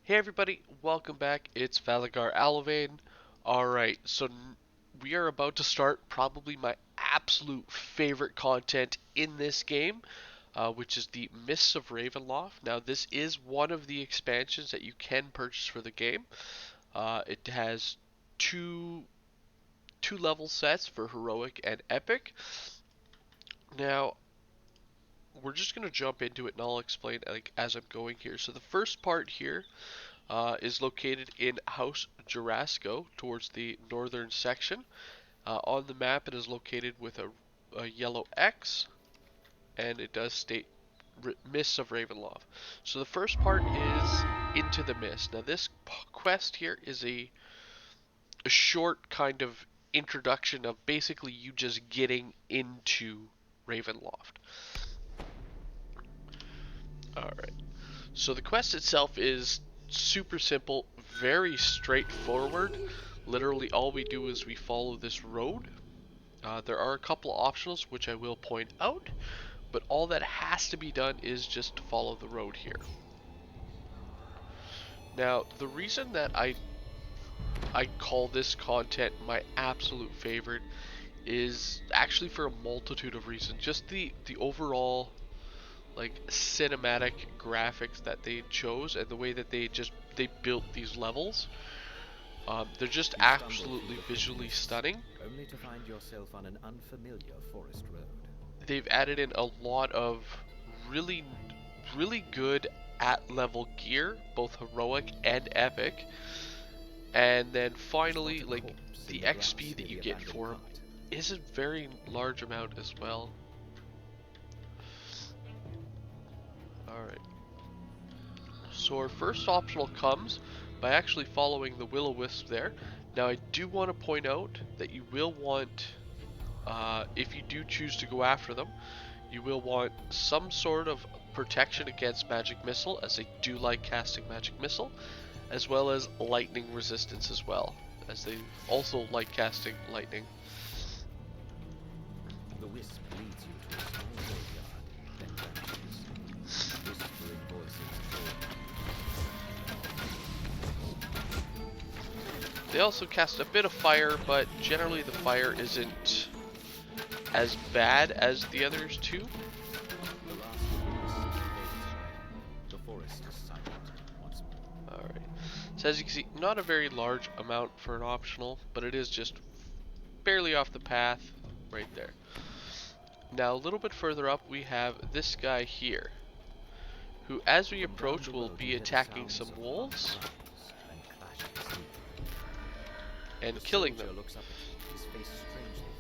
Hey everybody, welcome back. It's Valagar Aloevain. Alright, we are about to start probably my absolute favorite content in this game, which is the Mists of Ravenloft. Now, this is one of the expansions that you can purchase for the game. It has two level sets for Heroic and Epic. Now, we're just going to jump into it and I'll explain as I'm going here. So the first part here is located in House Jarasco towards the northern section. On the map, it is located with a yellow X, and it does state Mists of Ravenloft. So the first part is Into the Mist. Now this quest here is a short kind of introduction of basically you just getting into Ravenloft. Alright, so the quest itself is super simple, very straightforward. Literally all we do is we follow this road. There are a couple of optionals which I will point out, but all that has to be done is just to follow the road here. Now, the reason that I call this content my absolute favorite is actually for a multitude of reasons. Just the overall cinematic graphics that they chose and the way that they built these levels. They're just absolutely visually stunning. Only to find yourself on an unfamiliar forest road. They've added in a lot of really, really good at level gear, both heroic and epic. And then finally, the XP that you get for them is a very large amount as well. Alright. So our first optional comes by actually following the will-o-wisp there. Now I do want to point out that you will want, if you do choose to go after them, you will want some sort of protection against magic missile, as they do like casting magic missile, as well as lightning resistance as well, as they also like casting lightning. The wisp leads you to a small graveyard, then vanishes. Whispering voices They also cast a bit of fire, but generally the fire isn't as bad as the others too. The forest is silent once more. Alright. So as you can see, not a very large amount for an optional, but it is just barely off the path right there. Now a little bit further up we have this guy here, who as we approach will be attacking some wolves and killing them.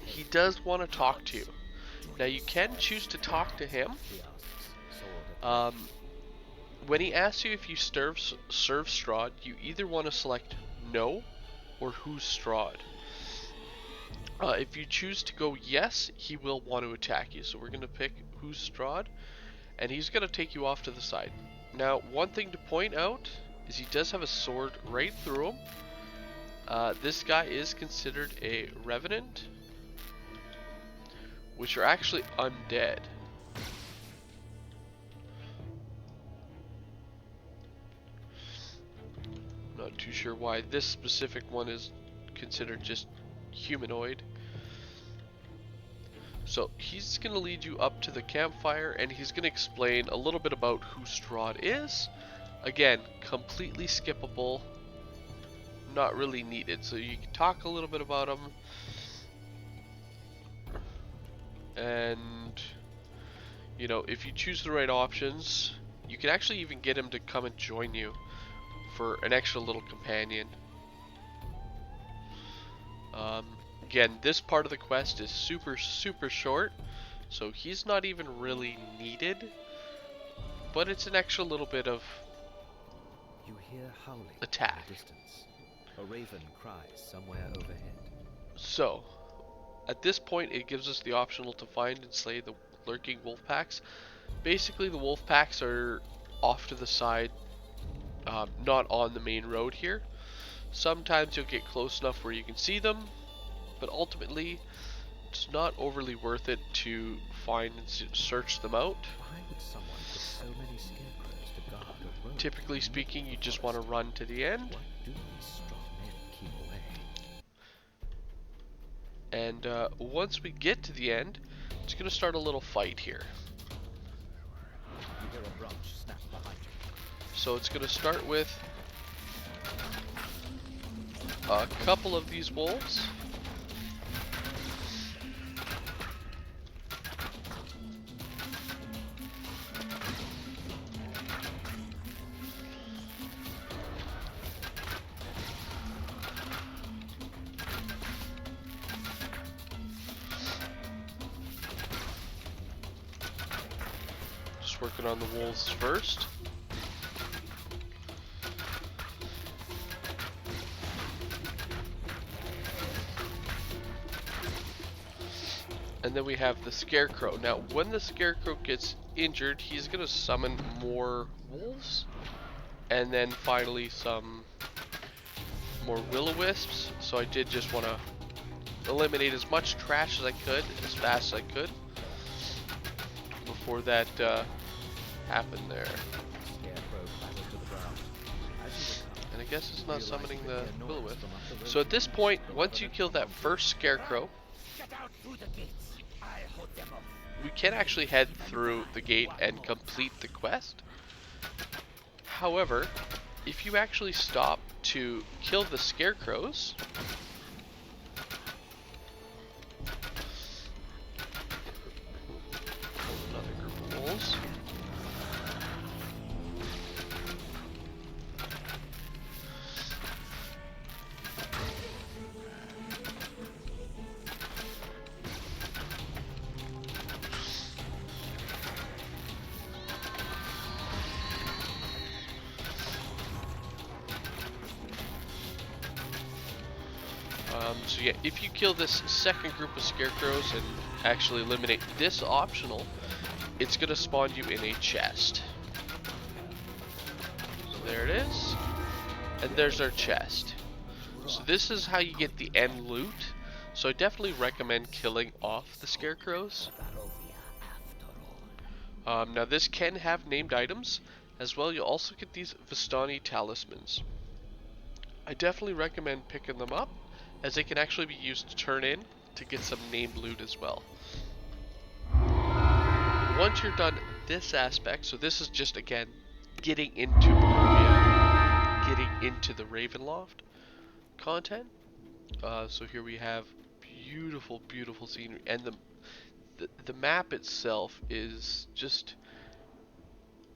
He does want to talk to you. Now you can choose to talk to him. When he asks you if you serve Strahd, you either want to select no or who's Strahd. If you choose to go yes, he will want to attack you. So we're going to pick who's Strahd, and he's going to take you off to the side. Now, one thing to point out is he does have a sword right through him. This guy is considered a revenant, which are actually undead. Not too sure why this specific one is considered just humanoid. So he's going to lead you up to the campfire and he's going to explain a little bit about who Strahd is. Again, completely skippable, not really needed. So you can talk a little bit about him. And, you know, if you choose the right options, you can actually even get him to come and join you for an extra little companion. Again, this part of the quest is super short, so he's not even really needed, but it's an extra little bit of you hear howling attack. in the distance. A raven cries somewhere overhead. So, at this point, it gives us the optional to find and slay the lurking wolf packs. Basically, the wolf packs are off to the side, not on the main road here. Sometimes you'll get close enough where you can see them, but ultimately, it's not overly worth it to find and search them out. Why would someone put so many scarecrows to guard a road? typically speaking, you just want to run to the end. What do these strong men keep away? And once we get to the end, it's going to start a little fight here. You hear a branch snap behind you. So it's going to start with a couple of these wolves. Just working on the wolves first. And then we have the Scarecrow. Now, when the Scarecrow gets injured, he's going to summon more wolves. And then finally some more will-o-wisps. So I did just want to eliminate as much trash as I could, as fast as I could, before that happened there. Scarecrow clatters to the ground. As you recover, And I guess it's you not realize summoning you the can hear noise will-o-wisp. from up the road. So at this point, once you kill that first Scarecrow, Get out through the gates. I'll hold them off. we can actually head through the gate and complete the quest. However, if you actually stop to kill the Scarecrows, another group of wolves. So yeah, if you kill this second group of Scarecrows and actually eliminate this optional, it's going to spawn you in a chest. So there it is. And there's our chest. So this is how you get the end loot. So I definitely recommend killing off the Scarecrows. Now this can have named items. As well, you'll also get these Vistani talismans. I definitely recommend picking them up, as they can actually be used to turn in to get some named loot as well. Once you're done this aspect, so this is just again getting into Perovia, getting into the Ravenloft content. So here we have beautiful, beautiful scenery, and the map itself is just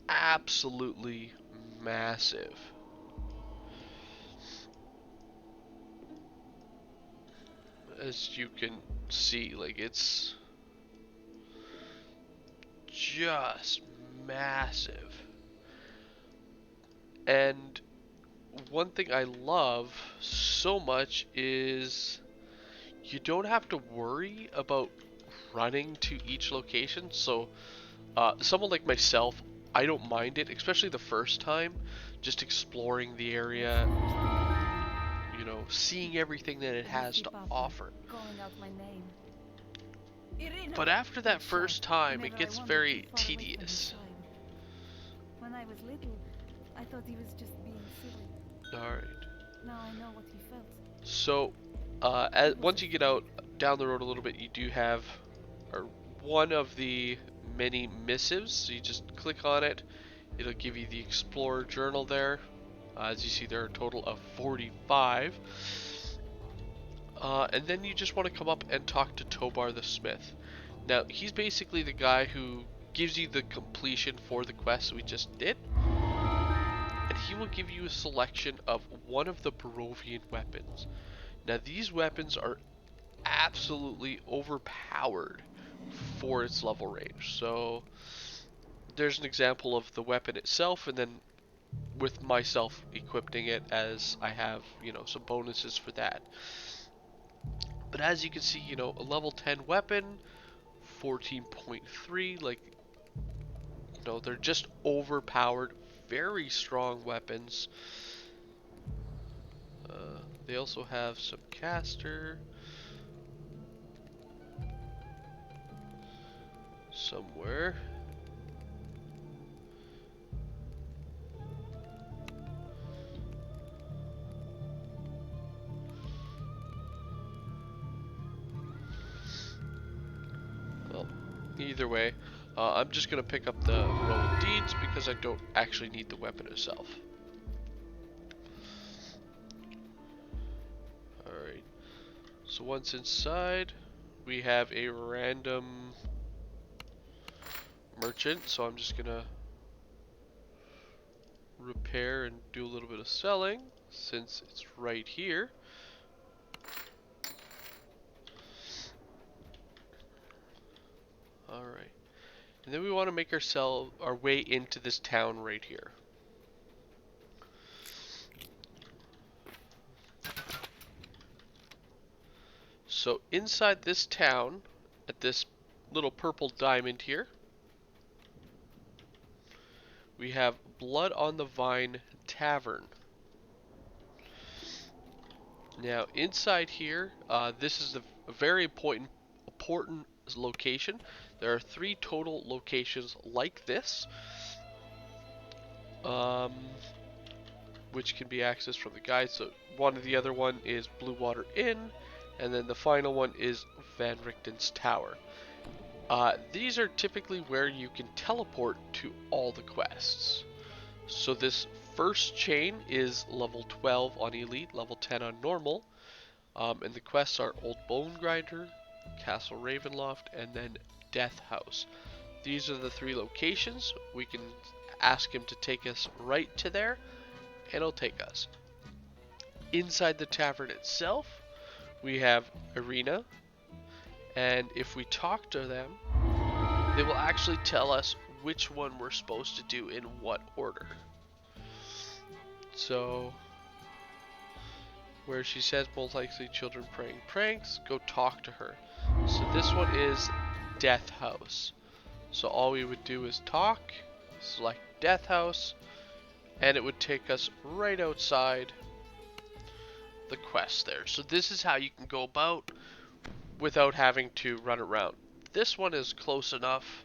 absolutely massive. As you can see, like, it's just massive. And one thing I love so much is you don't have to worry about running to each location. So someone like myself, I don't mind it, especially the first time, just exploring the area, you know, seeing everything that it has to offer. But after that first time, it gets very tedious. When I was little, I thought he was just being silly. Alright. Now I know what he felt. So, once you get out down the road a little bit, you do have one of the many missives. So you just click on it. It'll give you the Explorer Journal there. As you see, there are a total of 45. And then you just want to come up and talk to Tobar the Smith. Now, he's basically the guy who gives you the completion for the quest we just did. And he will give you a selection of one of the Perovian weapons. Now, these weapons are absolutely overpowered for its level range. So, there's an example of the weapon itself, and then with myself equipping it, as I have, you know, some bonuses for that. But as you can see, you know, a level 10 weapon, 14.3, like, you know, they're just overpowered, very strong weapons. They also have some caster somewhere. Either way, I'm just going to pick up the Heroic Deeds because I don't actually need the weapon itself. Alright, so once inside, we have a random merchant, so I'm just going to repair and do a little bit of selling since it's right here. Alright. And then we want to make our way into this town right here. So inside this town, at this little purple diamond here, we have Blood on the Vine Tavern. Now inside here, this is a very important location. There are 3 total locations like this, which can be accessed from the guide. So the other one is Blue Water Inn, and then the final one is Van Richten's Tower. These are typically where you can teleport to all the quests. So this first chain is level 12 on Elite, level 10 on Normal, and the quests are Old Bone Grinder, Castle Ravenloft, and then Death House. These are the 3 locations. We can ask him to take us right to there, and he'll take us. Inside the tavern itself, we have Arena, and if we talk to them, they will actually tell us which one we're supposed to do in what order. So, where she says most likely children praying pranks, go talk to her. So this one is Death House. So all we would do is talk, select Death House, and it would take us right outside the quest there. So this is how you can go about without having to run around. This one is close enough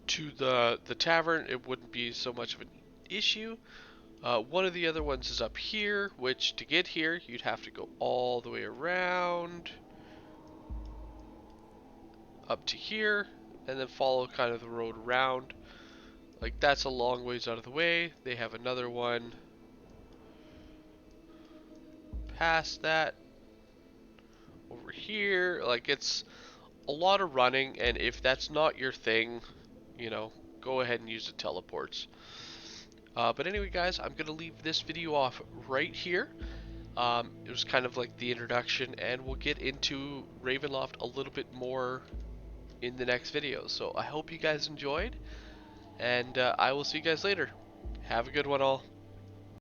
to the tavern, it wouldn't be so much of an issue. One of the other ones is up here, which to get here, you'd have to go all the way around up to here, and then follow kind of the road around. Like, that's a long ways out of the way. They have another one past that over here. Like, it's a lot of running, and if that's not your thing, you know, go ahead and use the teleports. But anyway, guys, I'm going to leave this video off right here. It was kind of like the introduction, and we'll get into Ravenloft a little bit more in the next video. So I hope you guys enjoyed, and I will see you guys later. Have a good one all.